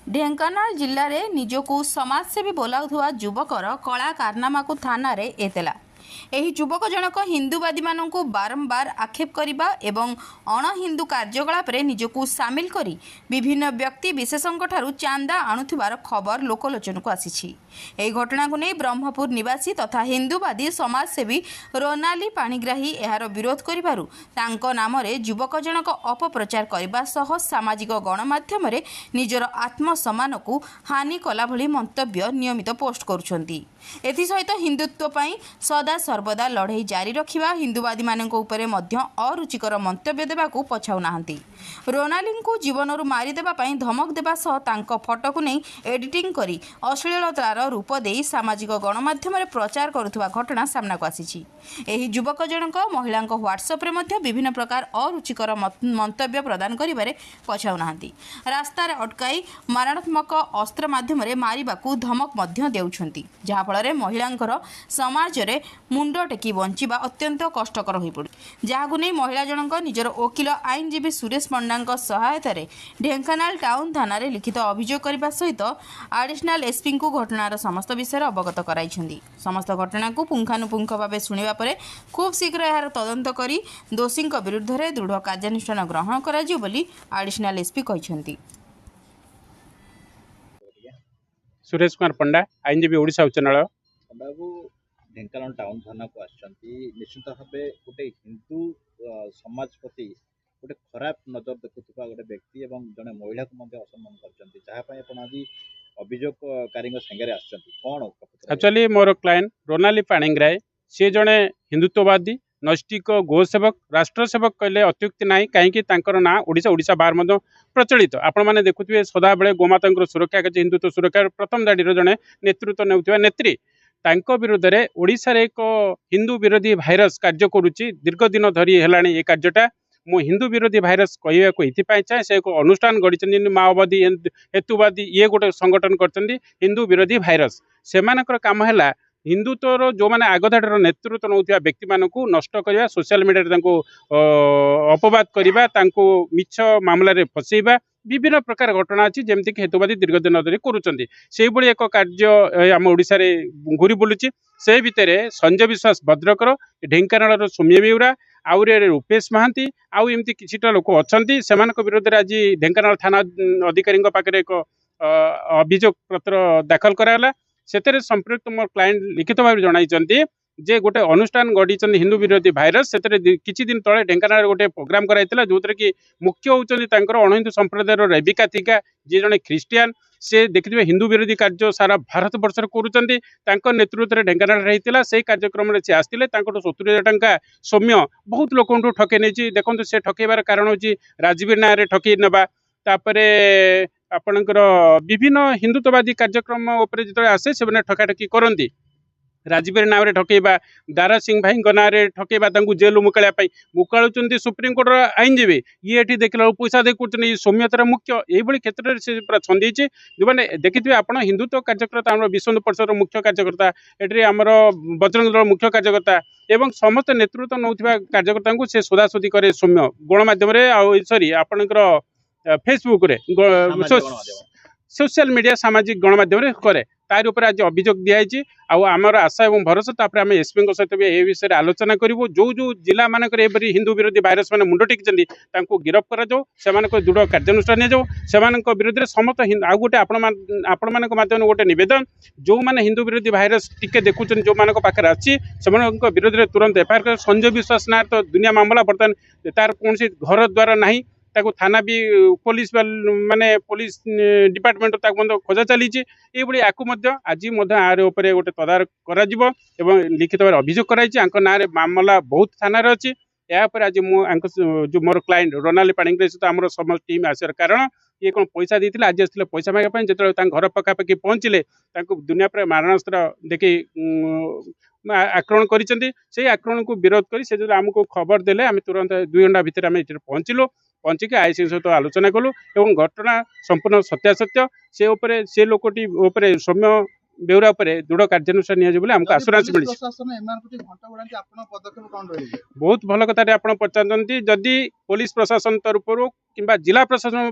ଢେଙ୍କାନାଳ ଜିଲ୍ଲାରେ ନିଜକୁ ସମାଜସେବୀ ବୋଲାଉଥିବା ଯୁବକର କଳା କାରନାମାକୁ ଥାନାରେ ଏତଲା। ଏହି ଯୁବକ ଜଣକ ହିନ୍ଦୁବାଦୀମାନଙ୍କୁ ବାରମ୍ବାର ଆକ୍ଷେପ କରିବା ଏବଂ ଅଣହିନ୍ଦୁ କାର୍ଯ୍ୟକଳାପରେ ନିଜକୁ ସାମିଲ କରି ବିଭିନ୍ନ ବ୍ୟକ୍ତି ବିଶେଷଙ୍କଠାରୁ ଚାନ୍ଦା ଆଣୁଥିବାର ଖବର ଲୋକଲୋଚନକୁ ଆସିଛି। ଏହି ଘଟଣାକୁ ନେଇ ବ୍ରହ୍ମପୁର ନିବାସୀ ତଥା ହିନ୍ଦୁବାଦୀ ସମାଜସେବୀ ରୋନାଲି ପାଣିଗ୍ରାହୀ ଏହାର ବିରୋଧ କରିବାରୁ ତାଙ୍କ ନାମରେ ଯୁବକ ଜଣକ ଅପପ୍ରଚାର କରିବା ସହ ସାମାଜିକ ଗଣମାଧ୍ୟମରେ ନିଜର ଆତ୍ମସମ୍ମାନକୁ ହାନି କଲା ଭଳି ମନ୍ତବ୍ୟ ନିୟମିତ ପୋଷ୍ଟ କରୁଛନ୍ତି। ଏଥିସହିତ ହିନ୍ଦୁତ୍ୱ ପାଇଁ ସଦା ସର୍ବଦା ଲଢ଼େଇ ଜାରି ରଖିବା ହିନ୍ଦୁବାଦୀମାନଙ୍କ ଉପରେ ମଧ୍ୟ ଅରୁଚିକର ମନ୍ତବ୍ୟ ଦେବାକୁ ପଛାଉନାହାନ୍ତି। ରୋନାଲିଙ୍କୁ ଜୀବନରୁ ମାରିଦେବା ପାଇଁ ଧମକ ଦେବା ସହ ତାଙ୍କ ଫଟୋକୁ ନେଇ ଏଡିଟିଂ କରି ଅଶ୍ଳୀଳତାର ରୂପ ଦେଇ ସାମାଜିକ ଗଣମାଧ୍ୟମରେ ପ୍ରଚାର କରୁଥିବା ଘଟଣା ସାମ୍ନାକୁ ଆସିଛି। ଏହି ଯୁବକ ଜଣକ ମହିଳାଙ୍କ ହ୍ୱାଟ୍ସଆପ୍ରେ ମଧ୍ୟ ବିଭିନ୍ନ ପ୍ରକାର ଅରୁଚିକର ମନ୍ତବ୍ୟ ପ୍ରଦାନ କରିବାରେ ପଛାଉନାହାନ୍ତି। ରାସ୍ତାରେ ଅଟକାଇ ମାରଣାତ୍ମକ ଅସ୍ତ୍ର ମାଧ୍ୟମରେ ମାରିବାକୁ ଧମକ ମଧ୍ୟ ଦେଉଛନ୍ତି, ଯାହାଫଳରେ ମହିଳାଙ୍କର ସମାଜରେ ମୁଣ୍ଡ ଟେକି ବଞ୍ଚିବା ଅତ୍ୟନ୍ତ କଷ୍ଟକର ହୋଇପଡ଼ୁଛି। ଯାହାକୁ ନେଇ ମହିଳା ଜଣଙ୍କ ନିଜର ଓକିଲ ଆଇନଜୀବୀ ସୁରେଶ ପଣ୍ଡାଙ୍କ ସହାୟତାରେ ଢେଙ୍କାନାଳ ଟାଉନ ଥାନାରେ ଲିଖିତ ଅଭିଯୋଗ କରିବା ସହିତ ଆଡିସନାଲ ଏସ୍ପିଙ୍କୁ ଘଟଣାର ସମସ୍ତ ବିଷୟରେ ଅବଗତ କରାଇଛନ୍ତି। ସମସ୍ତ ଘଟଣାକୁ ପୁଙ୍ଖାନୁପୁଙ୍ଖ ଭାବେ ଶୁଣିବା ପରେ ଖୁବ୍ ଶୀଘ୍ର ଏହାର ତଦନ୍ତ କରି ଦୋଷୀଙ୍କ ବିରୁଦ୍ଧରେ ଦୃଢ଼ କାର୍ଯ୍ୟାନୁଷ୍ଠାନ ଗ୍ରହଣ କରାଯିବ ବୋଲି ଆଡିସନାଲ ଏସ୍ପି କହିଛନ୍ତି। सुरेश कुमार पंडा आईनजीवी ओडिशा उच्च न्यायालय। बाबू ढेंकानाल टाउन थाना को निश्चित भाव गोटे हिंदू समाज प्रति गोटे खराब नजर देखुवा गोटे व्यक्ति एवं जड़े महिला को असम्मान कर अभियोगकारी सागर कौन एक्चुअली मोर क्लाएंट रोनाली पाणिग्राही सी जड़े हिंदुत्ववादी नैष्टिक गोसेवक राष्ट्र सेवक कहले अत्युक्ति ना कहीं ना ओडिशा ओडिशा बाहर प्रचलित आपण मैंने देखुए सदा बेले गोमाता सुरक्षा कर हिंदुत्व सुरक्षा प्रथम दाड़ी जड़े नेतृत्व नेउथिबा नेत्री तांको विरुद्ध रे ओडिशा रे एक हिंदू विरोधी भाइरस कार्य करुच्ची दीर्घ दिन धरी हेलाणी ये कार्यटा मु हिंदू विरोधी भाइरस कहवाक ये चाहे से एक अनुष्ठान गढ़ी माओवादी हेतुवादी ये गोटे संगठन कर हिंदू विरोधी भाइरस से काम है हिंदुत्वर जो मैंने आगधाड़र नेतृत्व नौथिबा व्यक्ति मानकु नष्ट करवा सोशल मीडिया अपवाद करवा मिछ मामला रे फसैबा विभिन्न प्रकार घटना अच्छी जमीक हेतुवादी दीर्घ दिन धरी करुँच एक कार्य आम ओडिशा रे घूरी बुलूची से भितर संजय विश्वास भद्रकर ढेंकानाल सौम्य बेउरा आउे रूपेश महांती आउ एमती किछिटा लोक अच्छा से विरोध में आज ढेंकानाल थाना अधिकारी पाखे एक अभियोग पत्र दाखल कराला से संपृक्त मोर क्लाएंट लिखित भाव जन जे गोटे अनुष्ठान गढ़ी हिंदू विरोधी भाइरस से किछि दिन तले ढेंकानाल गोटे प्रोग्राम कराइला जो कि मुख्य होती अणहिंदू संप्रदायर रेबिका थिका जी जड़े ख्रीस्टियान से देखिए हिंदू विरोधी कार्य सारा भारत वर्ष कर नेतृत्व में ढेंकानाल होता से कार्यक्रम से आसते 70,000 टंका सौम्य बहुत लोक ठके नहीं देखते से ठकेबार कारण हूँ राजवीर ना ठकई नेबा तापरे आपणकर विभिन्न हिंदुत्ववादी कार्यक्रम उपरे जो आसे से ठकाठकी करती राजवीर नाम ठकेबा दारा सिंह भाई ना ठकेबा जेल मुकाया मुकालुंट सुप्रीमकोर्ट आईनजीवी ये देखला पैसा दे सौम्यतार मुख्य यही क्षेत्र में से पूरा छंदी जो मैंने देखिए आप हिंदुत्व कार्यकर्ता आम विश्व हिंदू परिषद मुख्य कार्यकर्ता ये आमर बजरंग दल मुख्य कार्यकर्ता एवं समस्त नेतृत्व नौथिबा कार्यकर्ता को से सोधासोधी करे सौम्य गणमाध्यम सॉरी आपणकर फेसबुक रे सोशल मीडिया सामाजिक गणमाध्यम करे तार ऊपर आज अभियोग दिखाई आमर आशा और भरोसा आम एसपी सहित भी ये विषय आलोचना करूँ जो जो जिला मानक हिंदू विरोधी भाइरस मैंने मुंड टेकी गिरफ कर दृढ़ कार्यानुष्ठान से विरोध में समस्त आउ गोटे आपण माध्यम गोटे नवेदन जो मैंने हिंदू विरोधी भाइरस टिके देखुं जो मान पाखे अच्छी से विरोध में तुरंत एफआईआर कर संजय विश्वास ना तो दुनिया मामला बर्तमान तार कौन घर द्वारा ना ताको थाना भी पुलिस माने पुलिस डिपार्टमेंट खोजा चली आज आर उपर गोटे तदारक करा लिखित भाव अभियोग कराई ना मामला बहुत थाना अच्छी यापर आज जो मोर क्लाएंट रोनाली पाणिग्राही सहित आम समस्त टीम आसार कारण ये कौन पैसा देते आज आसते पैसा मांगे जो घर पखापाखि पहुँचले दुनिया पर मारणास्त्र देखी आक्रमण कर आक्रमण को विरोध कर आमको खबर देले आम तुरंत 2 घंटा भितर आम पहुँचलु पहुँचिक आईसी सहित आलोचना कलु और घटना संपूर्ण सत्यासत्य से लोकटी सौम्य बेउरा उपरे दृढ़ कार्यानुष्ठान निया आमको आश्वास मिली। प्रशासन एमआर प्रति घंटा बढ़ाती आपन पदक्षेप कोन रहिबे? बहुत भल कथा आप पचारती जदि पुलिस प्रशासन तरफ कि जिला प्रशासन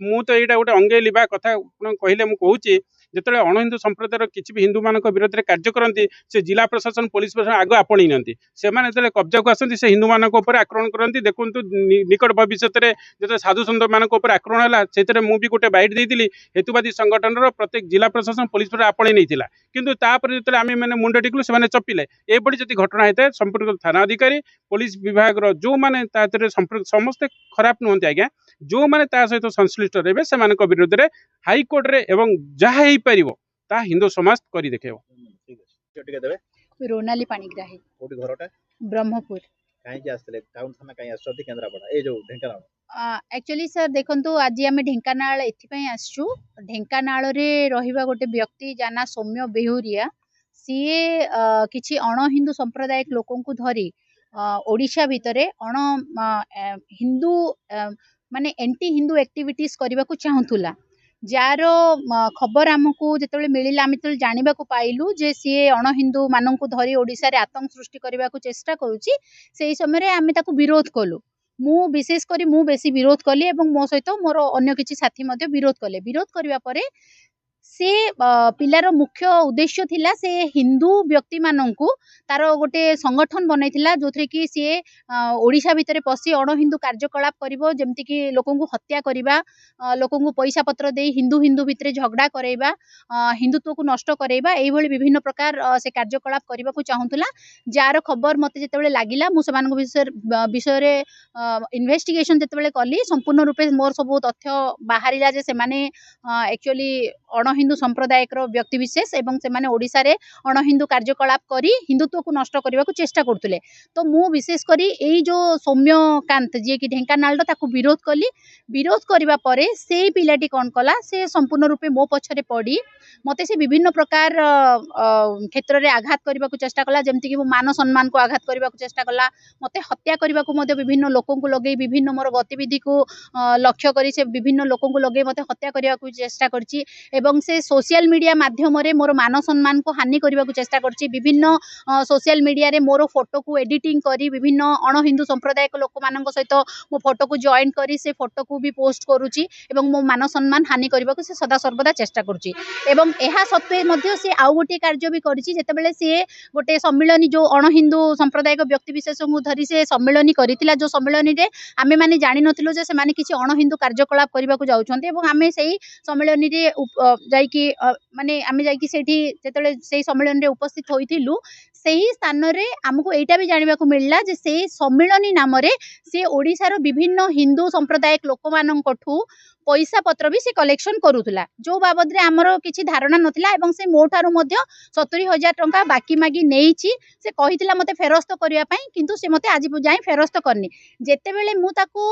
मु तो यहाँ गोटे अंगे लिबा कथा कहले मुझे जिते अण हिंदू संप्रदायर किसी भी हिंदू मान विरोध में कार्य करती से जिला प्रशासन पुलिस प्रशासन आग आपणी नाती से कब्जा को आसती से हिंदू मान आक्रमण करती। देखु निकट भविष्य में जो साधु सन्त मान आक्रमण है से मुझे गोटे बैट देती हेतुवादी संगठन प्रत्येक जिला प्रशासन पुलिस प्रशासन आपणी नहीं किंतु तापर जो आम मैंने मुंड टेकलु से चपिले एपरी जब घटना होता है संपर्क थाना अधिकारी पुलिस विभाग जो मैंने संपर्क समस्ते खराब नुहति आज्ञा जो मैंने सहित संश्लिष्ट रहे से विरोध में हाईकोर्ट रे एवं जहाँ हो पार ता हिंदू समाज कर देखेब। ठीक अछि टिके देबे रोनाली पाणिग्राही कोठी घरटा ब्रह्मपुर। काहे जे आस्तले टाउन थाना काहे आसथि केंद्रापड़ा ए जो ढेंकानाल एक्चुअली सर देखंतु आज आम ढेंकानाल एथिपाई आसछु ढेंकानाल रे रहिबा गोटे व्यक्ति जाना सौम्य बेहुरिया सीए किछि अण हिंदू सांप्रदायिक लोकंकु धरी ओडिशा भितरे अण हिंदू माने एंटी हिंदू एक्टिविटीज करबा को चाहुतुला जार खबर आमको जिते मिलला आम जो जानवा पाइलु जे सी अण हिंदू मानक धरी ओडिशा रे आतंक सृष्टि करने को चेष्टा करुच्ची से समय आम ताकू विरोध कलु मु विशेष करी मु बेसी विरोध कली एवं मो सहित मोर अन्य किछि साथी मध्य विरोध कले विरोध करबा परे से पिलार मुख्य उद्देश्य थिला से हिंदू व्यक्ति माननकु तार गोटे संगठन बनैथिला जोथरे कि सी ओडिशा भितरे पसी अण हिंदू कार्यकलाप करिवो जेमति कि लोकंकु हत्या करिबा लोकंकु पैसा पत्र दे हिंदू हिंदू भितरे झगड़ा करैबा हिंदुत्व को नष्ट करैबा एई भली विभिन्न प्रकार से कार्यकलाप करबा को चाहुतला जार खबर मते जेतेबेले लागिला मु समान विषय रे इन्वेस्टिगेशन जेतेबेले कली संपूर्ण रूपे मोर सब तथ्य बाहरिला जे से माने एक्चुअली अण हिंदू संप्रदायिक व्यक्ति विशेष एवं से माने ओडिशा रे अण हिंदू कार्यकलाप करी हिंदुत्व को नष्ट करने को चेष्टा करतुले तो मु विशेष करी एई जो सौम्यकांत जे कि ढेंकानाल ताकू विरोध कली विरोध करबा परे से पिलाटी कोन कला से संपूर्ण रूपे मो पछरे पड़ी मते से विभिन्न प्रकार क्षेत्र रे आघात करबा को चेष्टा कला जेमति कि मान सम्मान को आघात करबा को चेष्टा कला मते हत्या करबा को मते विभिन्न लोकन को लगे विभिन्न मोर गतिविधि को लक्ष्य करी से विभिन्न लोकन को लगे मते हत्या करबा को चेष्टा करची एवं से सोशल मीडिया माध्यम रे मोर मान सम्मान को हानि करबा को चेष्टा करची विभिन्न सोशल मीडिया रे मोर फोटो को एडिटिंग करी विभिन्न अण हिंदू संप्रदायिक लोक मानक सहित मो फोटो को जॉइन करी से फोटो को भी पोस्ट करूची एवं मो मान सम्मान हानि करबा को से सदा सर्वदा चेष्टा करची एवं एहा सत्वे मध्य से आउ गोटे कार्य भी करिछि जेतेबेले से गोटे सम्मेलनी जो अण हिंदू संप्रदायिक व्यक्ति विशेष को धरी से सम्मेलनी करितिला जो सम्मेलनी रे आमे माने जानि नथिलो जे से माने किछि अण हिंदू कार्यकलाप करबा को जाउछन्ते एवं आमे सेही सम्मेलनी रे जाइकी माने आमे जाइकी सेठी जेतेबेले सेही सम्मेलन रे उपस्थित होइथिलु सेही स्थान रे हमको एटा भी जानिबा को मिलला जे सेही सम्मेलनी नाम रे से ओडिसा रो विभिन्न हिंदू संप्रदायिक लोक माननकठू पैसा पत्र भी से कलेक्शन करूला जो बाबद रे हमर किछि धारणा नथिला एवं से मोठारु मध्य 70,000 टंका बाकी मागी नेइछि से कहितला मते फेरस्त करिया पई किंतु से मते आज जाई फेरस्त करनी जेतेबेले मु ताकू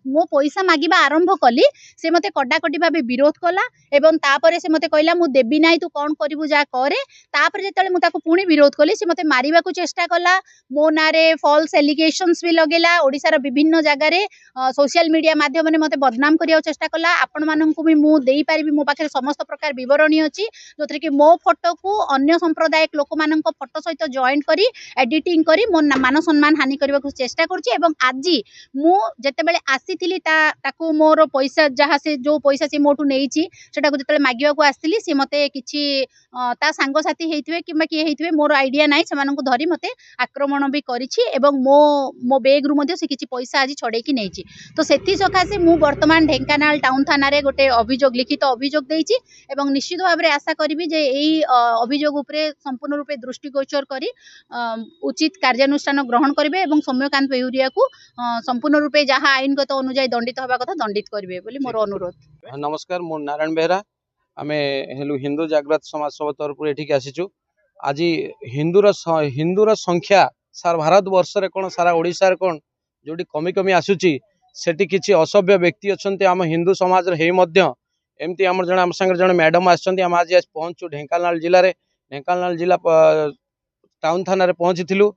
मो पैसा मागिबा आरंभ कली से मते कडाकटी भाबे विरोध कला एवं तापरे से मते कहला मु देबी नाही तू कोन करिवु जा करे तापरे जेतेबेले मु ताकू पुणी विरोध कली से मते मारिबा को चेष्टा कला मो नारे फॉल्स एलिगेशंस भी लगेला ओडिसा रो विभिन्न जगह रे सोशल मीडिया माध्यम रे मते बदनाम करिया चेष्टा कला आपण माननकु भी मु देई पारिबी मो पाखे समस्त प्रकार विवरणी अछि जोथरे कि मो फोटो को अन्य सांप्रदायिक लोक माननक फोटो सहित जॉइन करी एडिटिंग करी मो मान सम्मान हानि करबा को चेष्टा करछि एवं आजि मु जेतेबेले आसीथिली ताकू मोर पैसा जहा से जो पैसा से मोटू नेइछि सेटा को जेतेबेले मागिबा को आस्थिली से मते किछि ता सांग साथी हेइथिबे किबा कि हेइथिबे मोर आइडिया नाही से माननकु धरी मते आक्रमण भी करिछि एवं मो बैग रु मध्ये से किछि पैसा आजि छडे कि नेइछि तो सेथि सकासे मु वर्तमान ढेंकानाल टाउन थाना रे गोटे अभियोग लिखित अभियोग देइछि एवं निश्चित भाव रे आशा करिवि जे एई अभियोग उपरे संपूर्ण रूपे दृष्टिगोचर करी उचित कार्यानुष्ठान ग्रहण करिवे एवं सौम्यकांत बेहुरिया को संपूर्ण रूपे जहाँ आईनगत अनुଯାयी दंडित होबा कथा दंडित करिवे बोली मोर अनुरोध। नमस्कार मु नारायण बेहरा आमे हेलु हिंदू जागृत समाज सब तरफ एठिक आसीचु आज हिंदूर संख्या सारा भारत वर्ष रे कोन सारा ओडिसा रे कोन जोडी कमी कमी आसुची सेठी किछि असभ्य व्यक्ति अछन्ते आम हिंदू समाज रे मध्य एमती आम जन आम संगे जन मैडम आछन्ते आम आज पहुंचु ढेंकानाल जिले रे ढेंकानाल जिला टाउन थाना रे पहुंचीथिलु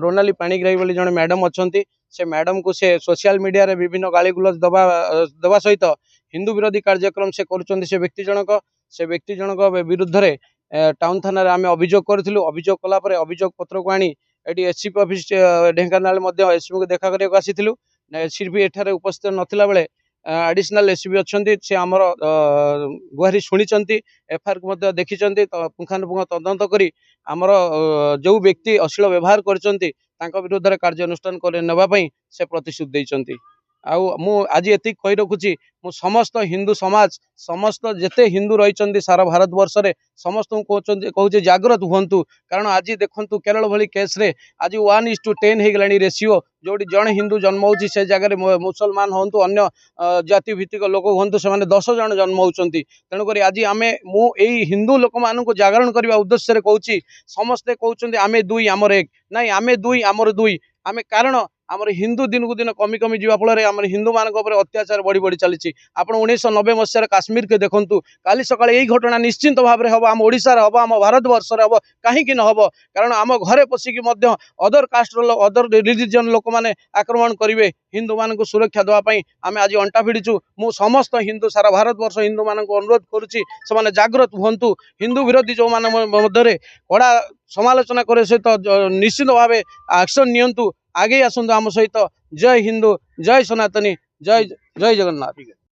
रोनाली पाणिग्राही बोली जन मैडम अछन्ती से मैडम को से सोशल मीडिया रे विभिन्न गाली गुलज दबा सहित हिंदू विरोधी कार्यक्रम से करुचंती से व्यक्ति जनक से व्यक्ति जनक विरुद्ध रे टाउन थाना आम अभियोग करूँ अभियोग कलापर अभियोग पत्र को आनी eighty SCP office Dhenkanal SP को देखा करने आसीलु एससीपी एठारे उपस्थित नथिला बेले एडिशनल एसपी अच्छा से आमर गुहारी शुणी एफआईआर को देखी पुंखानुपुंख तदंत करी आमर जो व्यक्ति अश्लील व्यवहार कर विरुद्ध कार्यानुष्ठान करने से प्रतिश्रुति देइचंती। मु आज एति कही रखुची मु समस्त हिंदू समाज समस्त जेते हिंदू रही सारा भारत वर्ष रे समस्त कहूँ जागृत हुंतु कारण आज देखंतु केरल भली केस रे आज 1:10 हो गलानी रेशियो जोटी जन हिंदू जन्म होची से जगह मुसलमान होंतु अन्य जाति भित्तिक लोक होंतु से 10 जन जन्म होचंती तेणुक आज आमे मु एई हिंदू लोक मानू जागरण करने उद्देश्य कहूँ समस्ते कहते आमे दुई आमर एक नाई आमे दुई आमर दुई आमे कारण आमर हिंदू दिन को दिन कमी कमी जीवा फल आम हिंदू मान अत्याचार बढ़ी बढ़ी चली आप 1990 मसीह काश्मीर के देखूँ काली सका यही घटना निश्चिंत भाव में हम आम ओडिशार हम आम भारत वर्ष हम कहीं न हम कारण आम घरे पशिकी अदर कास्ट अदर रिलीजन लोक मैंने आक्रमण करेंगे हिंदू मान सुरक्षा देवाई आम आज अंटा भिड़ीचु मु समस्त हिंदू सारा भारत वर्ष हिंदू मान अनुरोध करुच्ची से जागृत हूँ हिंदू विरोधी जो मैंने कड़ा समालोचना करे सहित निश्चित भाव एक्शन नियंतु आगे आसतु आम सहित जय हिंदू जय सनातनी जय जय जगन्नाथ।